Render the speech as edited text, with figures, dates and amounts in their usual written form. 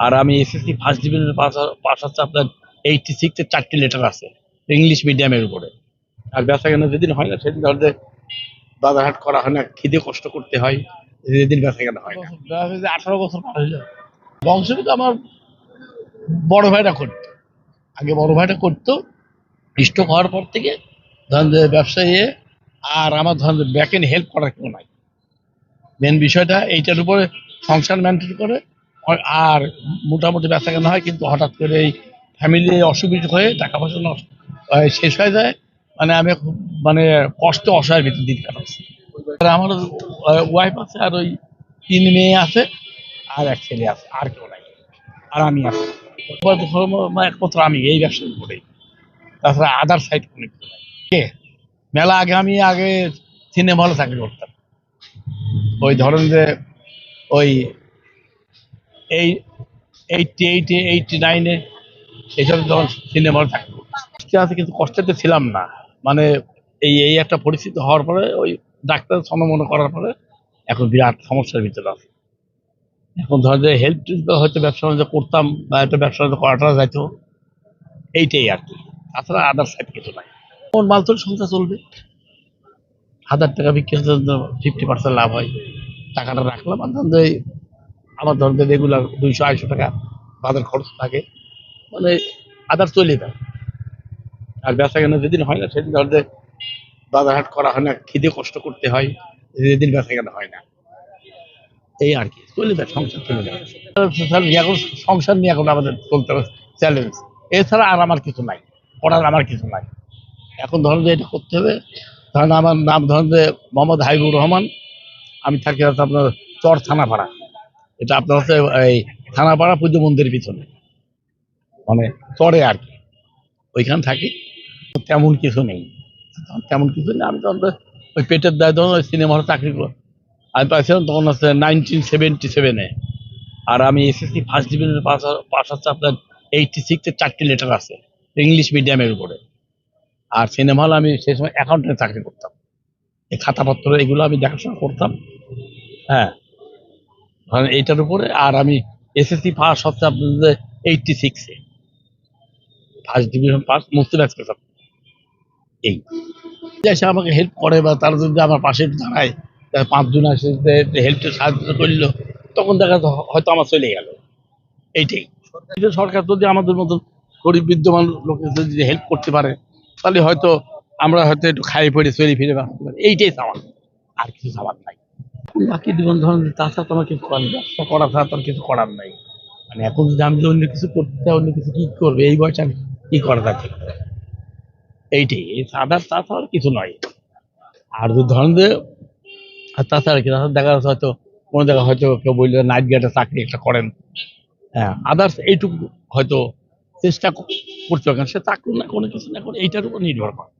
আর আমি SSC first ডিভিশনের pass হচ্ছে আপনার 86 এর 4টি লেটার আছে ইংলিশ মিডিয়ামের উপরে। আর বেচা কেনা যেদিন হয় না সেদিন ধরতে বাজারহাট করা হয় না, খিদে কষ্ট করতে হয়, যেদিন বেচা কেনা হয় না। 18 বছর পার হয়ে যায়। বংশগত আমার বড় ভাইটা করতো, আগে বড় ভাইটা করতো, স্টক হওয়ার পর থেকে ধরেন যে ব্যবসায়ী। আর আমার ধরেন ব্যাক এন্ড হেল্প করার কেউ নাই। মেন বিষয়টা এইটার উপরে সংসার মেনটেন করে। আর মোটামুটি বেচা কেনা হয়, কিন্তু হঠাৎ করে এই ফ্যামিলি অসুবিধা হয়ে টাকা পয়সা নষ্ট শেষ হয়ে যায়। মানে আমি খুব মানে কষ্ট অসহায়ের ভিতর দিন কাটাচ্ছি। আর আমার ওয়াইফ আছে, আর ওই 3 মেয়ে আছে, আর এক ছেলে আছে, আর কেউ নাই। আর আমি আছি একমাত্র আমি এই ব্যবসার উপরেই, তাছাড়া আদার সাইড কোনো কিছু নাই। মেলা আগে সিনেমা হলে চাকরি করতাম। ওই ধরেন যে ওই এই 88 89 এইসব যখন সিনেমা হলে চাকরি করতাম, কষ্টে আছে কিন্তু কষ্টে ছিলাম না। মানে এই একটা পরিস্থিতি হওয়ার পরে ওই ডাক্তার মনে করার পরে এখন বিরাট সমস্যার ভিতরে আছে। এখন ধরেন যে হেলথ হয়তো ব্যবসা বাণিজ্য করতাম, বা একটা ব্যবসা বাণিজ্য করাটা যাইতো, এইটাই আর কি। তাছাড়া আদার সাইড কিছু নাই। কোন মাল তোর সংসার চলবে, 1000 টাকা বিক্রি হতে 50% লাভ হয়, টাকাটা রাখলাম। আর ধরেন যে আমার ধরেন যে রেগুলার 200 250 টাকা বাজার খরচ থাকে, মানে আদার চলে যায়। আর বেচা কেনা যেদিন হয় না সেদিন ধরেন যে বাজারহাট করা হয় না, খিদে কষ্ট করতে হয়, যেদিন বেচা কেনা হয় না। এই আর কি, চলে যায়, সংসার চলে যায়। এখন সংসার নিয়ে এখন আমাদের চলতে হবে, চ্যালেঞ্জ। এছাড়া আর আমার কিছু নাই, পড়ার আমার কিছু নাই। এখন ধরেন যে এটা করতে হবে। ধরেন আমার নাম ধরেন যে মোহাম্মদ হাবিবুর রহমান। আমি থাকি হচ্ছে আপনার চর থানাপাড়া। এটা আপনার হচ্ছে এই থানাপাড়া পুজো মন্দিরের পিছনে, মানে চরে আর কি, ওইখানে থাকি। তেমন কিছু নেই, তেমন কিছু নেই। আমি তখন ওই পেটের দায় ধরুন ওই সিনেমা হলে চাকরি আমি পাইছিলাম তখন হচ্ছে 1977-এ। আর আমি এসএসসি ফার্স্ট ডিভিশনের পাস হচ্ছে আপনার 86 এর 4টি লেটার আছে ইংলিশ মিডিয়ামের উপরে। আর সিনেমা হলে আমি সেই সময় অ্যাকাউন্টেন্ট চাকরি করতাম, এই খাতাপত্র এগুলো আমি দেখাশোনা করতাম। হ্যাঁ, ধরেন এইটার উপরে। আর আমি এসএসসি পাস হচ্ছে আপনাদের 86-এ, ফার্স্ট ডিভিশন পাস, মুক্তি ব্যাচ পেতাম। এই এসে আমাকে হেল্প করে, বা তারা যদি আমার পাশে দাঁড়ায়, 5 জন আসে হেল্পে সাহায্য করলো, তখন দেখা যায় হয়তো আমার চলে গেল। এইটাই। সরকার যদি আমাদের মতো গরিব বিদ্যমান লোকের যদি হেল্প করতে পারে, তাহলে হয়তো আমরা হয়তো একটু খাই পড়ে চলে ফিরে বাঁচতে পারি। এইটাই চাওয়া, আর কিছু চাওয়ার নাই। বাকি জীবন ধরেন তাছাড়া তোমার কিছু করার, ব্যবসা করা ছাড়া তোর কিছু করার নাই। মানে এখন যদি আমি অন্য কিছু করতে, অন্য কিছু কি করবে, এই বয়সে আমি কি করা যাচ্ছে, এইটাই। এই তাছাড়া কিছু নয়। আর যদি ধরেন যে আর তাছাড়া কি, তাছাড়া দেখা যাচ্ছে হয়তো কোনো জায়গায় হয়তো কেউ বললে নাইট গার্ডে চাকরি একটা করেন, হ্যাঁ, আদার্স এইটুকু হয়তো চেষ্টা করতে পারেন, সে চাকরি না কোনো কিছু না করে এইটার উপর নির্ভর করে।